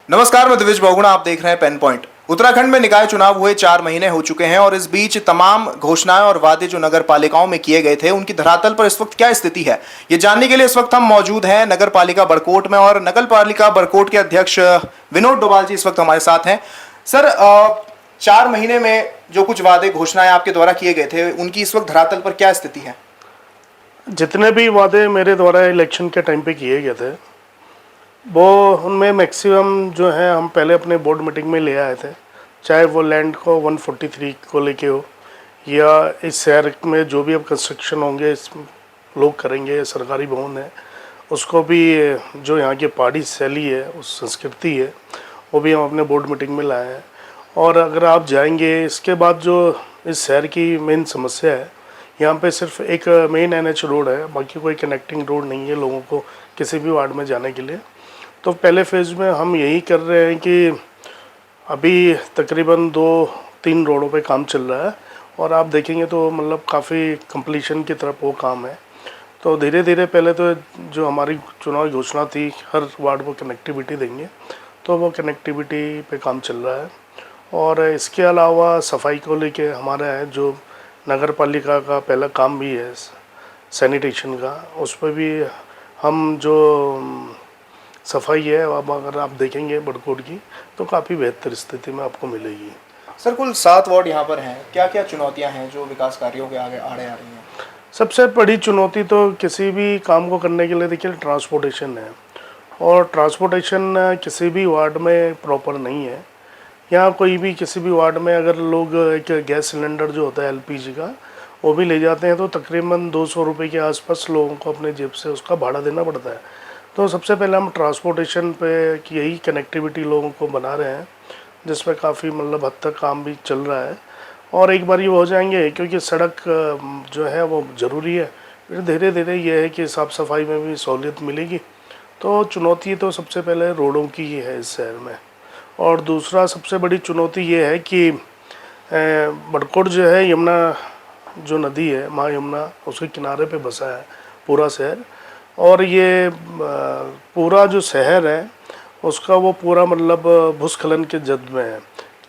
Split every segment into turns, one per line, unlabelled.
नमस्कार, मैं दिविज बहुगुणा। आप देख रहे हैं पेन पॉइंट। उत्तराखंड में निकाय चुनाव हुए 4 महीने हो चुके हैं और इस बीच तमाम घोषणाएं और वादे जो नगर पालिकाओं में किए गए थे उनकी धरातल पर इस वक्त क्या स्थिति है, ये जानने के लिए इस वक्त हम मौजूद हैं नगर पालिका बड़कोट में। और नगर पालिका बड़कोट के अध्यक्ष विनोद डोभाल जी इस वक्त हमारे साथ हैं। सर, 4 महीने में जो कुछ वादे घोषणाएं आपके द्वारा किए गए थे उनकी इस वक्त धरातल पर क्या स्थिति है?
जितने भी वादे मेरे द्वारा इलेक्शन के टाइम पे किए गए थे वो उनमें मैक्सिमम जो है हम पहले अपने बोर्ड मीटिंग में ले आए थे। चाहे वो लैंड को 143 को लेके हो या इस शहर में जो भी अब कंस्ट्रक्शन होंगे इस लोग करेंगे, सरकारी भवन है उसको भी, जो यहाँ की पहाड़ी शैली है उस संस्कृति है वो भी हम अपने बोर्ड मीटिंग में लाए हैं। और अगर आप जाएंगे इसके बाद जो इस शहर की मेन समस्या है, यहाँ पे सिर्फ एक मेन NH रोड है, बाकी कोई कनेक्टिंग रोड नहीं है लोगों को किसी भी वार्ड में जाने के लिए। तो पहले फेज़ में हम यही कर रहे हैं कि अभी तकरीबन 2-3 रोडों पे काम चल रहा है और आप देखेंगे तो मतलब काफ़ी कंप्लीशन की तरफ वो काम है। तो धीरे धीरे पहले तो जो हमारी चुनाव घोषणा थी हर वार्ड को कनेक्टिविटी देंगे, तो वो कनेक्टिविटी पे काम चल रहा है। और इसके अलावा सफाई को लेके हमारा है जो नगर पालिका का पहला काम भी है सैनिटेशन का, उस पर भी हम जो सफाई है अब अगर आप देखेंगे बड़कोट की तो काफ़ी बेहतर स्थिति में आपको मिलेगी।
सर, कुल 7 वार्ड यहाँ पर हैं, क्या क्या चुनौतियाँ हैं जो विकास कार्यों के आगे आड़े आ रही हैं?
सबसे बड़ी चुनौती तो किसी भी काम को करने के लिए देखिए ट्रांसपोर्टेशन है, और ट्रांसपोर्टेशन किसी भी वार्ड में प्रॉपर नहीं है। यहाँ कोई भी किसी भी वार्ड में अगर लोग एक गैस सिलेंडर जो होता है LPG का वो भी ले जाते हैं तो तकरीबन 200 रुपये के आसपास लोगों को अपने जेब से उसका भाड़ा देना पड़ता है। तो सबसे पहले हम ट्रांसपोर्टेशन पे यही कनेक्टिविटी लोगों को बना रहे हैं जिसमें काफ़ी मतलब हद तक काम भी चल रहा है। और एक बार ये हो जाएंगे क्योंकि सड़क जो है वो ज़रूरी है, फिर धीरे धीरे ये है कि साफ़ सफाई में भी सहूलियत मिलेगी। तो चुनौती तो सबसे पहले रोडों की ही है इस शहर में। और दूसरा सबसे बड़ी चुनौती ये है कि बड़कोट जो है यमुना जो नदी है माँ यमुना उसके किनारे पे बसा है पूरा शहर, और ये पूरा जो शहर है उसका वो पूरा मतलब भूस्खलन के जद में है।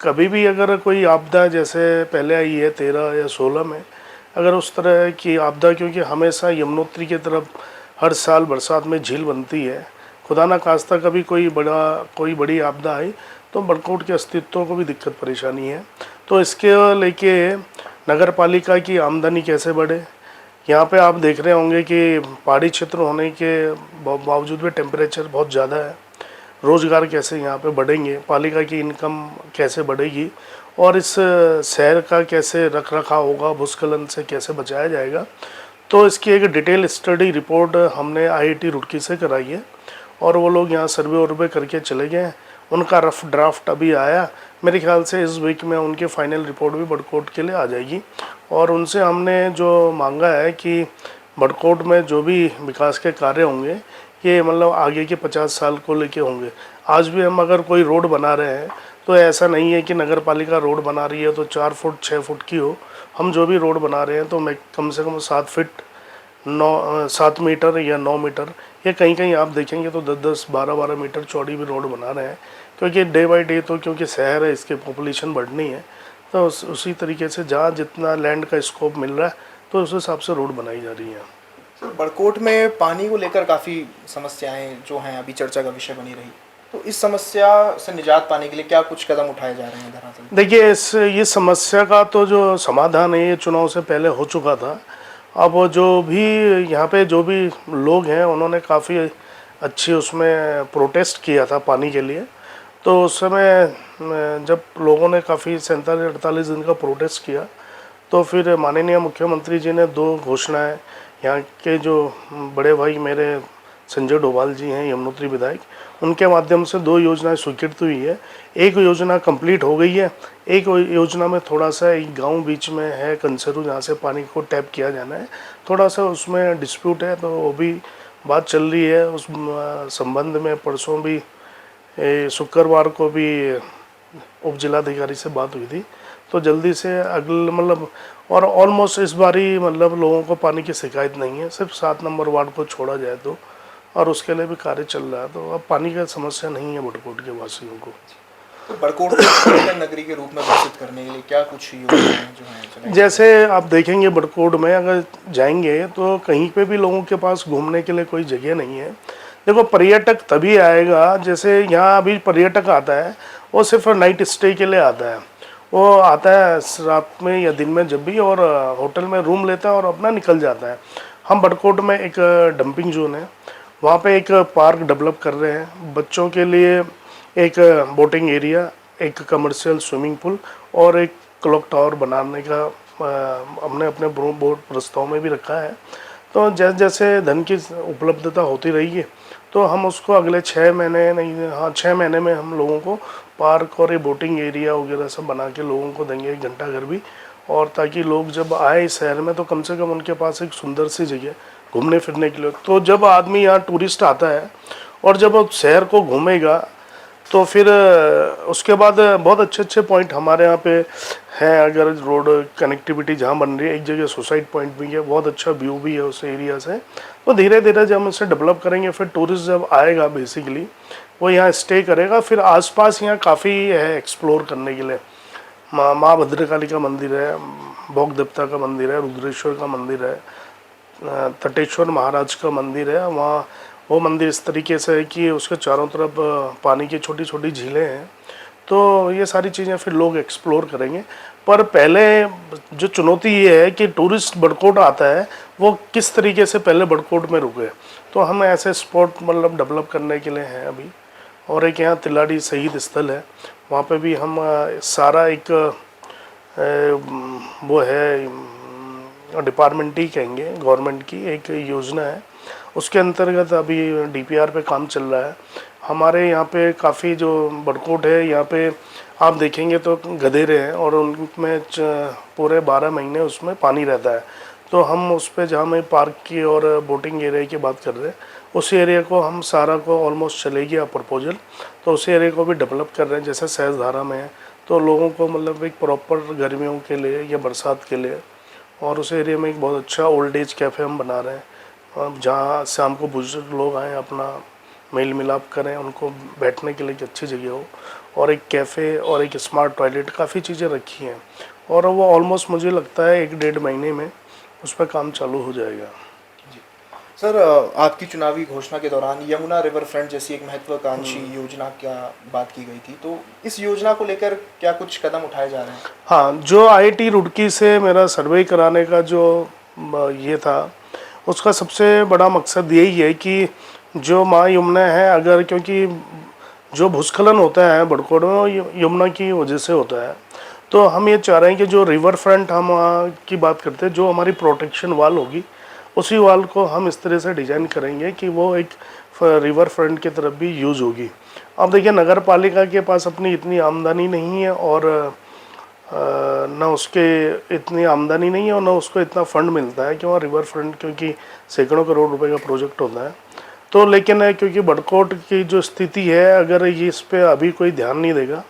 कभी भी अगर कोई आपदा जैसे पहले आई है 13 या 16 में, अगर उस तरह की आपदा, क्योंकि हमेशा यमुनोत्री की तरफ हर साल बरसात में झील बनती है, खुदा ना खास्ता कभी कोई बड़ी आपदा आई तो बड़कोट के अस्तित्व को भी दिक्कत परेशानी है। तो इसके लेके नगर पालिका की आमदनी कैसे बढ़े, यहाँ पे आप देख रहे होंगे कि पहाड़ी क्षेत्र होने के बावजूद भी टेम्परेचर बहुत ज़्यादा है। रोज़गार कैसे यहाँ पे बढ़ेंगे, पालिका की इनकम कैसे बढ़ेगी, और इस शहर का कैसे रख रखाव होगा, भूस्खलन से कैसे बचाया जाएगा। तो इसकी एक डिटेल स्टडी रिपोर्ट हमने IIT रुड़की से कराई है और वो लोग यहाँ सर्वे वर्वे करके चले गए हैं। उनका रफ ड्राफ्ट अभी आया, मेरे ख्याल से इस वीक में उनकी फाइनल रिपोर्ट भी बड़कोट के लिए आ जाएगी। और उनसे हमने जो मांगा है कि बड़कोट में जो भी विकास के कार्य होंगे ये मतलब आगे के 50 साल को लेके होंगे। आज भी हम अगर कोई रोड बना रहे हैं तो ऐसा नहीं है कि नगर पालिका रोड बना रही है तो 4 फुट 6 फुट की हो। हम जो भी रोड बना रहे हैं तो मैं कम से कम 7 मीटर या 9 मीटर, या कहीं कहीं आप देखेंगे तो 10-10 12-12 मीटर चौड़ी भी रोड बना रहे हैं, क्योंकि डे बाई डे तो क्योंकि शहर है इसकी पॉपुलेशन बढ़नी है। तो उसी तरीके से जहाँ जितना लैंड का स्कोप मिल रहा है तो उस हिसाब से रोड बनाई जा रही है।
सर, बड़कोट में पानी को लेकर काफ़ी समस्याएं जो हैं अभी चर्चा का विषय बनी रही, तो इस समस्या से निजात पाने के लिए क्या कुछ कदम उठाए जा रहे हैं धरातल?
देखिए ये समस्या का तो जो समाधान है ये चुनाव से पहले हो चुका था। अब जो भी यहाँ पे जो भी लोग हैं उन्होंने काफ़ी अच्छी उसमें प्रोटेस्ट किया था पानी के लिए। तो उस समय जब लोगों ने काफ़ी 47-48 दिन का प्रोटेस्ट किया तो फिर माननीय मुख्यमंत्री जी ने 2 घोषणाएं, यहाँ के जो बड़े भाई मेरे संजय डोभाल जी हैं यमुनोत्री विधायक, उनके माध्यम से 2 योजनाएं स्वीकृत हुई है। एक योजना कंप्लीट हो गई है, एक योजना में थोड़ा सा एक गांव बीच में है कंसरू जहाँ से पानी को टैप किया जाना है, थोड़ा सा उसमें डिस्प्यूट है तो वो भी बात चल रही है। उस संबंध में परसों भी शुक्रवार को भी उप जिलाधिकारी से बात हुई थी, तो जल्दी से अगले मतलब और ऑलमोस्ट इस बारी मतलब लोगों को पानी की शिकायत नहीं है, सिर्फ 7 नंबर वार्ड को छोड़ा जाए तो और उसके लिए भी कार्य चल रहा है। तो अब पानी का समस्या नहीं है बड़कोट के वासियों को।
तो बड़कोट को पर्यटन नगरी के रूप में विकसित करने के लिए क्या कुछ योजनाएं जो हैं चलाई
जैसे आप देखेंगे बड़कोट में अगर जाएंगे तो कहीं पे भी लोगों के पास घूमने के लिए कोई जगह नहीं है। देखो पर्यटक तभी आएगा, जैसे यहाँ अभी पर्यटक आता है वो सिर्फ नाइट स्टे के लिए आता है। वो आता है रात में या दिन में जब भी, और होटल में रूम लेता है और अपना निकल जाता है। हम बड़कोट में एक डंपिंग जोन है, वहाँ पे एक पार्क डेवलप कर रहे हैं बच्चों के लिए, एक बोटिंग एरिया, एक कमर्शियल स्विमिंग पूल और एक क्लॉक टावर बनाने का हमने अपने बोर्ड प्रस्ताव में भी रखा है। तो जैसे जैसे धन की उपलब्धता होती रही है तो हम उसको अगले 6 महीने नहीं, हाँ 6 महीने में हम लोगों को पार्क और ये बोटिंग एरिया वगैरह सब बना के लोगों को देंगे, 1 घंटा घर भी। और ताकि लोग जब आए शहर में तो कम से कम उनके पास एक सुंदर सी जगह घूमने फिरने के लिए। तो जब आदमी यहाँ टूरिस्ट आता है और जब वो शहर को घूमेगा तो फिर उसके बाद बहुत अच्छे अच्छे पॉइंट हमारे यहाँ पे हैं। अगर रोड कनेक्टिविटी जहाँ बन रही है, एक जगह सुसाइड पॉइंट भी है, बहुत अच्छा व्यू भी है उस एरिया से। तो धीरे धीरे जब हम इसे डेवलप करेंगे फिर टूरिस्ट जब आएगा बेसिकली वो यहाँ स्टे करेगा। फिर आसपास यहाँ काफ़ी है एक्सप्लोर करने के लिए। माँ भद्रकाली का मंदिर है, भोग देवता का मंदिर है, रुद्रेश्वर का मंदिर है, तटेश्वर महाराज का मंदिर है। वहाँ वो मंदिर इस तरीके से है कि उसके चारों तरफ पानी की छोटी छोटी झीलें हैं। तो ये सारी चीज़ें फिर लोग एक्सप्लोर करेंगे। पर पहले जो चुनौती ये है कि टूरिस्ट बड़कोट आता है वो किस तरीके से पहले बड़कोट में रुके। तो हम ऐसे स्पॉट मतलब डेवलप करने के लिए हैं अभी। और एक यहाँ तिलाड़ी शहीद स्थल है, वहाँ पे भी हम सारा एक वो है डिपार्टमेंट ही कहेंगे, गवर्नमेंट की एक योजना है, उसके अंतर्गत अभी डीपीआर पे काम चल रहा है। हमारे यहाँ पे काफ़ी जो बड़कोट है यहाँ पे आप देखेंगे तो गधेरे हैं और उनमें पूरे 12 महीने उसमें पानी रहता है। तो हम उस पर जहाँ मैं पार्क की और बोटिंग एरिया की बात कर रहे हैं उस एरिया को हम सारा को ऑलमोस्ट चले गया प्रपोजल, तो उस एरिया को भी डेवलप कर रहे हैं। जैसे सहजधारा में है तो लोगों को मतलब एक प्रॉपर गर्मियों के लिए या बरसात के लिए, और उस एरिया में एक बहुत अच्छा ओल्ड एज कैफ़े हम बना रहे हैं जहाँ शाम को बुजुर्ग लोग आएँ, अपना मेल मिलाप करें, उनको बैठने के लिए एक अच्छी जगह हो, और एक कैफ़े और एक स्मार्ट टॉयलेट, काफ़ी चीज़ें रखी हैं। और वो ऑलमोस्ट मुझे लगता है 1-1.5 महीने में उस पर काम चालू हो जाएगा।
सर, आपकी चुनावी घोषणा के दौरान यमुना रिवर फ्रंट जैसी एक महत्वाकांक्षी योजना क्या बात की गई थी, तो इस योजना को लेकर क्या कुछ कदम उठाए जा रहे हैं?
हाँ, जो आईआईटी रुड़की से मेरा सर्वे कराने का जो ये था उसका सबसे बड़ा मकसद यही है कि जो माँ यमुना है, अगर क्योंकि जो भूस्खलन होता है बड़कोट में वो यमुना की वजह से होता है, तो हम ये चाह रहे हैं कि जो रिवर फ्रंट हम की बात करते हैं, जो हमारी प्रोटेक्शन वाल होगी उसी वाल को हम इस तरह से डिज़ाइन करेंगे कि वो एक रिवर फ्रंट की तरफ भी यूज़ होगी। अब देखिए नगर पालिका के पास अपनी इतनी आमदनी नहीं है और ना उसके इतनी आमदनी नहीं है और ना उसको इतना फंड मिलता है कि वहाँ रिवर फ्रंट, क्योंकि सैकड़ों करोड़ रुपए का प्रोजेक्ट होता है। तो लेकिन क्योंकि बड़कोट की जो स्थिति है, अगर ये इस पर अभी कोई ध्यान नहीं देगा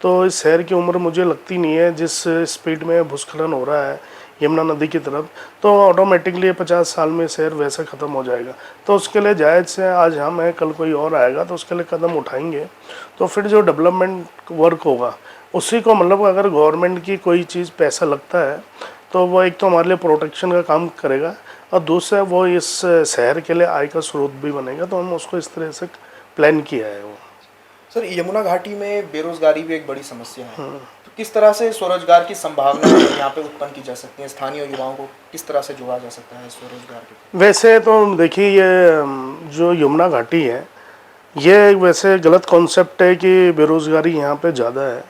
तो इस शहर की उम्र मुझे लगती नहीं है जिस स्पीड में भूस्खलन हो रहा है यमुना नदी की तरफ, तो ऑटोमेटिकली 50 साल में शहर वैसे ख़त्म हो जाएगा। तो उसके लिए जायज़ से आज हम हैं, कल कोई और आएगा तो उसके लिए कदम उठाएंगे। तो फिर जो डेवलपमेंट वर्क होगा उसी को मतलब अगर गवर्नमेंट की कोई चीज़ पैसा लगता है तो वो एक तो हमारे लिए प्रोटेक्शन का काम करेगा और दूसरा वो इस शहर के लिए आय का स्रोत भी बनेगा। तो हम उसको इस तरह से प्लान किया है। वो
सर, यमुना घाटी में बेरोजगारी भी एक बड़ी समस्या है, तो किस तरह से स्वरोजगार की संभावना यहाँ पे उत्पन्न की जा सकती है? स्थानीय युवाओं को किस तरह से जोड़ा जा सकता है स्वरोजगार के?
वैसे तो देखिए ये जो यमुना घाटी है ये वैसे गलत कॉन्सेप्ट है कि बेरोजगारी यहाँ पे ज़्यादा है।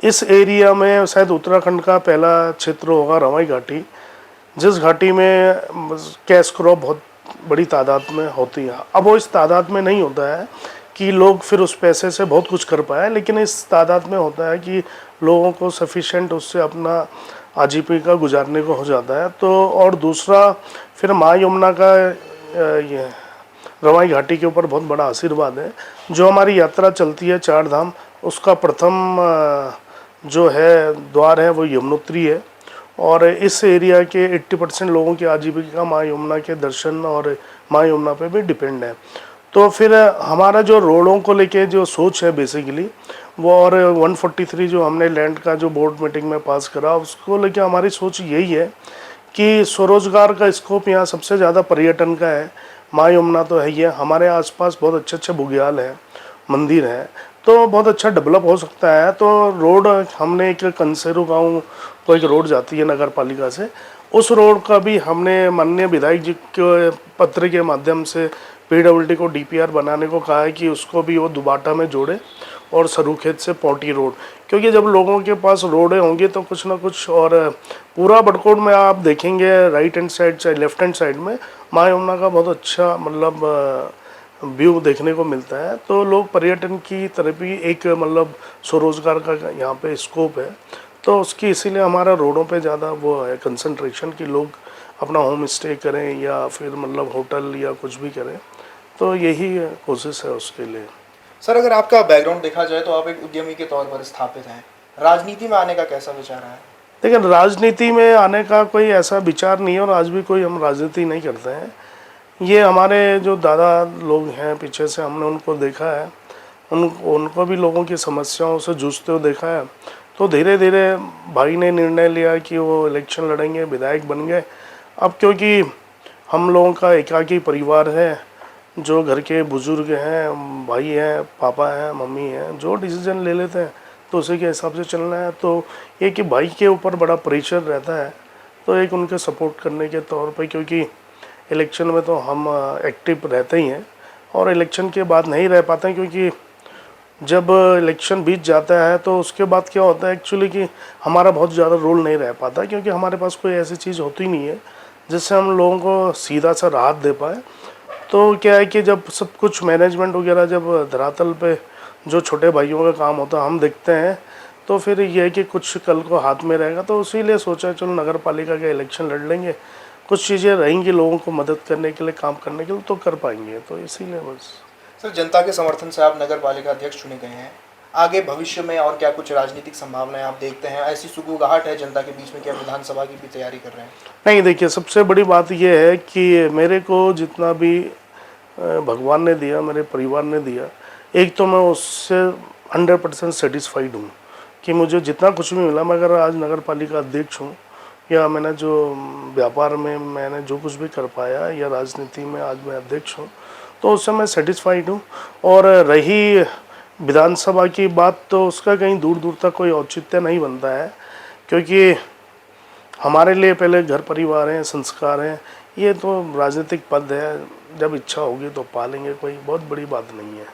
इस एरिया में शायद उत्तराखंड का पहला क्षेत्र होगा रवाई घाटी, जिस घाटी में कैश क्रॉप बहुत बड़ी तादाद में होती है। अब वो इस तादाद में नहीं होता है कि लोग फिर उस पैसे से बहुत कुछ कर पाए, लेकिन इस तादाद में होता है कि लोगों को सफिशेंट उससे अपना आजीविका गुजारने को हो जाता है। तो और दूसरा फिर माँ यमुना का ये रवाई घाटी के ऊपर बहुत बड़ा आशीर्वाद है। जो हमारी यात्रा चलती है 4 धाम, उसका प्रथम जो है द्वार है वो यमुनोत्री है, और इस एरिया के 80% लोगों की आजीविका माँ यमुना के दर्शन और माँ यमुना पे भी डिपेंड है। तो फिर हमारा जो रोडों को लेके जो सोच है बेसिकली वो, और 143 जो हमने लैंड का जो बोर्ड मीटिंग में पास करा, उसको लेके हमारी सोच यही है कि स्वरोजगार का स्कोप यहाँ सबसे ज़्यादा पर्यटन का है। माँ यमुना तो है ही है, हमारे आसपास बहुत अच्छे अच्छे बुग्याल हैं, मंदिर है, तो बहुत अच्छा डेवलप हो सकता है। तो रोड हमने एक कंसेरू गांव को एक रोड जाती है नगर पालिका से, उस रोड का भी हमने माननीय विधायक जी के पत्र के माध्यम से पीडब्ल्यूडी को डीपीआर बनाने को कहा है कि उसको भी वो दुबाटा में जोड़े, और सरूखेत से पौटी रोड, क्योंकि जब लोगों के पास रोडें होंगी तो कुछ ना कुछ। और पूरा बड़कोट में आप देखेंगे राइट हैंड साइड चाहे लेफ्ट हैंड साइड में माँ यमुना का बहुत अच्छा मतलब व्यू देखने को मिलता है। तो लोग पर्यटन की तरफ भी एक मतलब स्वरोजगार का यहाँ पे स्कोप है, तो उसकी इसीलिए हमारा रोडों पे ज़्यादा वो है कंसंट्रेशन कि लोग अपना होम स्टे करें या फिर मतलब होटल या कुछ भी करें, तो यही कोशिश है उसके लिए।
सर, अगर आपका बैकग्राउंड देखा जाए तो आप एक उद्यमी के तौर पर स्थापित हैं, राजनीति में आने का कैसा विचार है?
लेकिन राजनीति में आने का कोई ऐसा विचार नहीं है, और आज भी कोई हम राजनीति नहीं करते हैं। ये हमारे जो दादा लोग हैं पीछे से, हमने उनको देखा है, उनको भी लोगों की समस्याओं से जूझते हुए देखा है। तो धीरे धीरे भाई ने निर्णय लिया कि वो इलेक्शन लड़ेंगे, विधायक बन गए। अब क्योंकि हम लोगों का एकाकी परिवार है, जो घर के बुजुर्ग हैं, भाई हैं, पापा हैं, मम्मी हैं, जो डिसीजन ले लेते हैं तो उसी के हिसाब से चलना है। तो ये कि भाई के ऊपर बड़ा प्रेशर रहता है, तो एक उनके सपोर्ट करने के तौर पे, क्योंकि इलेक्शन में तो हम एक्टिव रहते ही हैं, और इलेक्शन के बाद नहीं रह पाते हैं, क्योंकि जब इलेक्शन बीत जाता है तो उसके बाद क्या होता है एक्चुअली कि हमारा बहुत ज़्यादा रोल नहीं रह पाता, क्योंकि हमारे पास कोई ऐसी चीज़ होती नहीं है जिससे हम लोगों को सीधा सा राहत दे पाए। तो क्या है कि जब सब कुछ मैनेजमेंट वगैरह जब धरातल पे जो छोटे भाइयों का काम होता है हम देखते हैं, तो फिर ये है कि कुछ कल को हाथ में रहेगा। तो इसीलिए सोचा चलो नगर पालिका के इलेक्शन लड़ लेंगे, कुछ चीज़ें रहेंगी लोगों को मदद करने के लिए, काम करने के लिए, तो कर पाएंगे। तो इसीलिए बस।
सर, जनता के समर्थन से आप नगर पालिका अध्यक्ष चुने गए हैं, आगे भविष्य में और क्या कुछ राजनीतिक संभावनाएं आप देखते हैं? ऐसी सुगबुगाहट है जनता के बीच में कि आप विधानसभा की भी तैयारी कर रहे हैं?
नहीं, देखिए सबसे बड़ी बात यह है कि मेरे को जितना भी भगवान ने दिया, मेरे परिवार ने दिया, एक तो मैं उससे 100% सेटिस्फाइड हूँ कि मुझे जितना कुछ भी मिला। मैं अगर आज नगर पालिका अध्यक्ष हूँ, या मैंने जो व्यापार में मैंने जो कुछ भी कर पाया, या राजनीति में आज मैं अध्यक्ष हूँ, तो उससे मैं सेटिस्फाइड हूँ। और रही विधानसभा की बात, तो उसका कहीं दूर दूर तक कोई औचित्य नहीं बनता है, क्योंकि हमारे लिए पहले घर परिवार हैं, संस्कार हैं। ये तो राजनीतिक पद है, जब इच्छा होगी तो पालेंगे, कोई बहुत बड़ी बात नहीं है।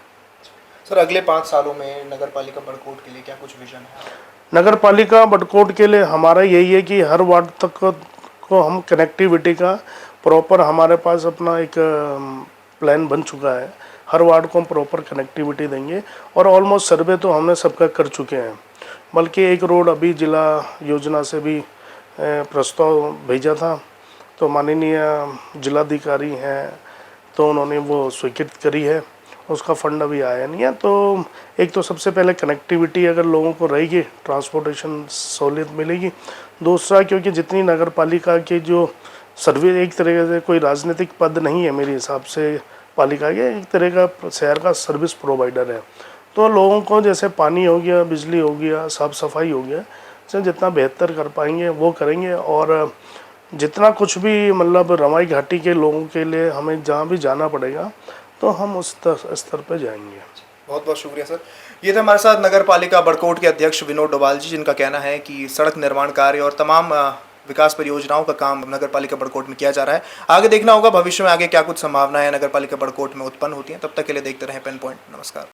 सर, अगले 5 सालों में नगर पालिका बड़कोट के लिए क्या कुछ विजन है?
नगर पालिका बड़कोट के लिए हमारा यही है कि हर वार्ड तक को हम कनेक्टिविटी का प्रॉपर, हमारे पास अपना एक प्लान बन चुका है। हर वार्ड को हम प्रॉपर कनेक्टिविटी देंगे, और ऑलमोस्ट सर्वे तो हमने सबका कर चुके हैं। बल्कि एक रोड अभी जिला योजना से भी प्रस्ताव भेजा था, तो माननीय जिलाधिकारी हैं, तो उन्होंने वो स्वीकृत करी है, उसका फंड अभी आया नहीं है। तो एक तो सबसे पहले कनेक्टिविटी अगर लोगों को रहेगी, ट्रांसपोर्टेशन सहूलियत मिलेगी। दूसरा, क्योंकि जितनी नगर पालिका के जो सर्वे, एक तरह से कोई राजनीतिक पद नहीं है मेरे हिसाब से पालिका के, एक तरह का शहर का सर्विस प्रोवाइडर है। तो लोगों को जैसे पानी हो गया, बिजली हो गया, साफ़ सफाई हो गया, से जितना बेहतर कर पाएंगे वो करेंगे। और जितना कुछ भी मतलब रमाई घाटी के लोगों के लिए हमें जहाँ भी जाना पड़ेगा, तो हम उस स्तर पर जाएंगे।
बहुत बहुत शुक्रिया सर। ये थे हमारे साथ नगर पालिका बड़कोट के अध्यक्ष विनोद डोभाल जी, जिनका कहना है कि सड़क निर्माण कार्य और तमाम विकास परियोजनाओं का काम नगर पालिका बड़कोट में किया जा रहा है। आगे देखना होगा भविष्य में आगे क्या कुछ संभावनाएं नगर पालिका बड़कोट में उत्पन्न होती हैं। तब तक के लिए देखते रहें पेन पॉइंट। नमस्कार।